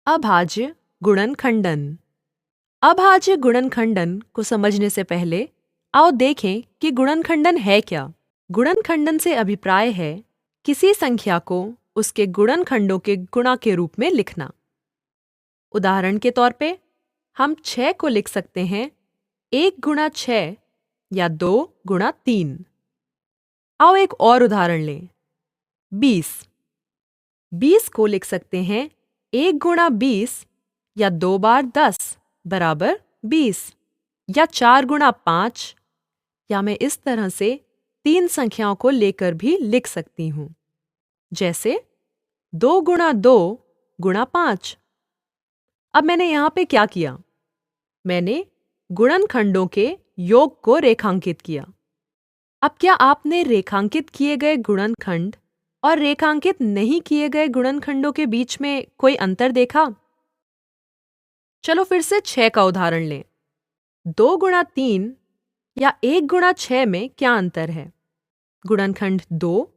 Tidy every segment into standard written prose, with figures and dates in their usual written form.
अभाज्य गुणनखंडन। अभाज्य गुणनखंडन को समझने से पहले आओ देखें कि गुणनखंडन है क्या। गुणनखंडन से अभिप्राय है किसी संख्या को उसके गुणनखंडों के गुणा के रूप में लिखना। उदाहरण के तौर पे हम 6 को लिख सकते हैं 1 गुणा 6 या 2 गुणा 3। आओ एक और उदाहरण लें। 20 को लिख सकते हैं 1 गुणा 20 या 2 बार 10 बराबर 20 या 4 गुणा 5, या मैं इस तरह से 3 संख्याओं को लेकर भी लिख सकती हूँ, जैसे 2 गुणा 2 गुणा 5। अब मैंने यहाँ पे क्या किया? मैंने गुणनखंडों के योग को रेखांकित किया। अब क्या आपने रेखांकित किए गए गुणनखंड और रेखांकित नहीं किए गए गुणनखंडों के बीच में कोई अंतर देखा? चलो फिर से 6 का उदाहरण लें। 2 गुणा 3 या 1 गुणा 6 में क्या अंतर है? गुणनखंड 2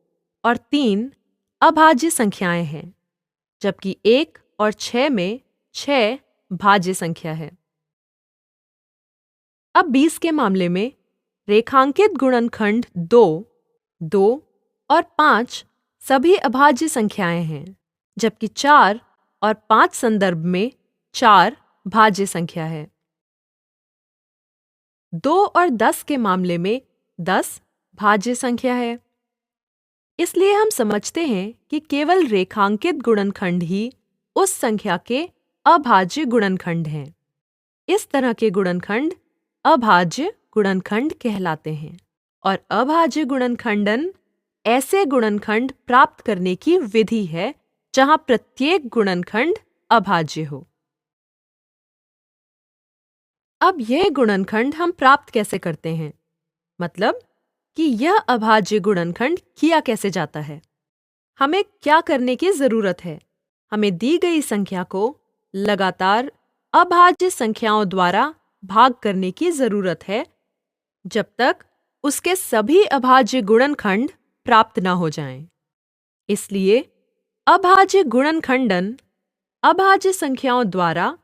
और 3 अभाज्य संख्याएं हैं, जबकि 1 और 6 में 6 भाज्य संख्या है। अब 20 के मामले में रेखांकित गुणनखंड 2, 2 और 5 सभी अभाज्य संख्याएं हैं, जबकि 4 और 5 संदर्भ में 4 भाज्य संख्या है। 2 और 10 के मामले में 10 भाज्य संख्या है। इसलिए हम समझते हैं कि केवल रेखांकित गुणनखंड ही उस संख्या के अभाज्य गुणनखंड हैं। इस तरह के गुणनखंड अभाज्य गुणनखंड कहलाते हैं, और अभाज्य गुणनखंडन ऐसे गुणनखंड प्राप्त करने की विधि है जहां प्रत्येक गुणनखंड अभाज्य हो। अब यह गुणनखंड हम प्राप्त कैसे करते हैं? मतलब कि यह अभाज्य गुणनखंड किया कैसे जाता है? हमें क्या करने की जरूरत है? हमें दी गई संख्या को लगातार अभाज्य संख्याओं द्वारा भाग करने की जरूरत है जब तक उसके सभी अभाज्य गुणनखंड प्राप्त न हो जाएं। इसलिए अभाज्य गुणनखंडन अभाज्य संख्याओं द्वारा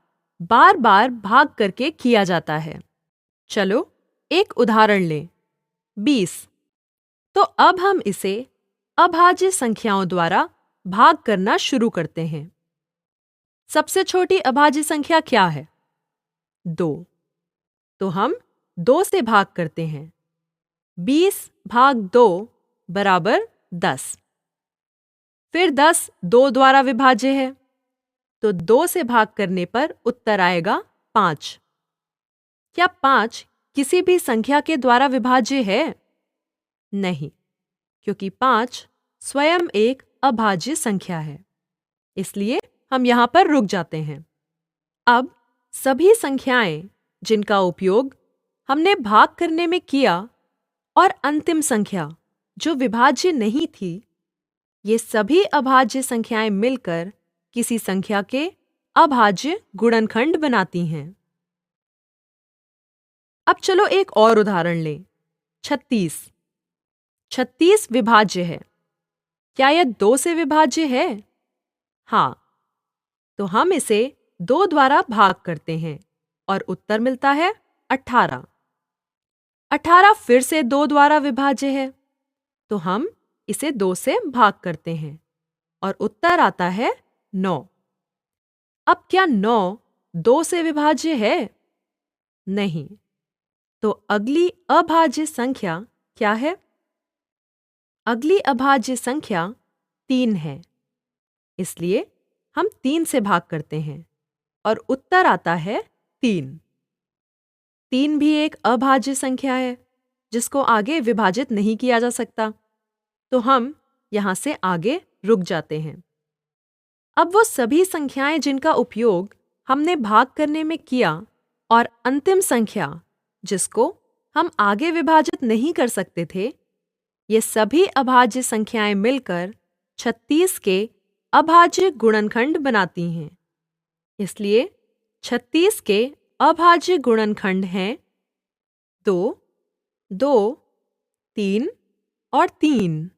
बार बार भाग करके किया जाता है। चलो एक उदाहरण लें। 20। तो अब हम इसे अभाज्य संख्याओं द्वारा भाग करना शुरू करते हैं। सबसे छोटी अभाज्य संख्या क्या है? 2। तो हम 2 से भाग करते हैं। 20 भाग 2 बराबर 10। फिर 10 2 द्वारा विभाज्य है, तो 2 से भाग करने पर उत्तर आएगा 5। क्या 5 किसी भी संख्या के द्वारा विभाज्य है? नहीं, क्योंकि 5 स्वयं एक अभाज्य संख्या है। इसलिए हम यहाँ पर रुक जाते हैं। अब सभी संख्याएं जिनका उपयोग हमने भाग करने में किया और अंतिम संख्या जो विभाज्य नहीं थी, ये सभी अभाज्य संख्याएं मिलकर किसी संख्या के अभाज्य गुणनखंड बनाती हैं। अब चलो एक और उदाहरण लें। 36। 36 विभाज्य है। क्या यह 2 से विभाज्य है? हाँ, तो हम इसे 2 द्वारा भाग करते हैं और उत्तर मिलता है 18। 18 फिर से 2 द्वारा विभाज्य है, तो हम इसे 2 से भाग करते हैं और उत्तर आता है 9। अब क्या 9 2 से विभाज्य है? नहीं, तो अगली अभाज्य संख्या क्या है? अगली अभाज्य संख्या 3 है। इसलिए हम 3 से भाग करते हैं और उत्तर आता है 3। 3 भी एक अभाज्य संख्या है जिसको आगे विभाजित नहीं किया जा सकता, तो हम यहाँ से आगे रुक जाते हैं। अब वो सभी संख्याएं जिनका उपयोग हमने भाग करने में किया और अंतिम संख्या जिसको हम आगे विभाजित नहीं कर सकते थे, ये सभी अभाज्य संख्याएं मिलकर 36 के अभाज्य गुणनखंड बनाती हैं। इसलिए 36 के अभाज्य गुणनखंड हैं 2, 2, 3 और 3।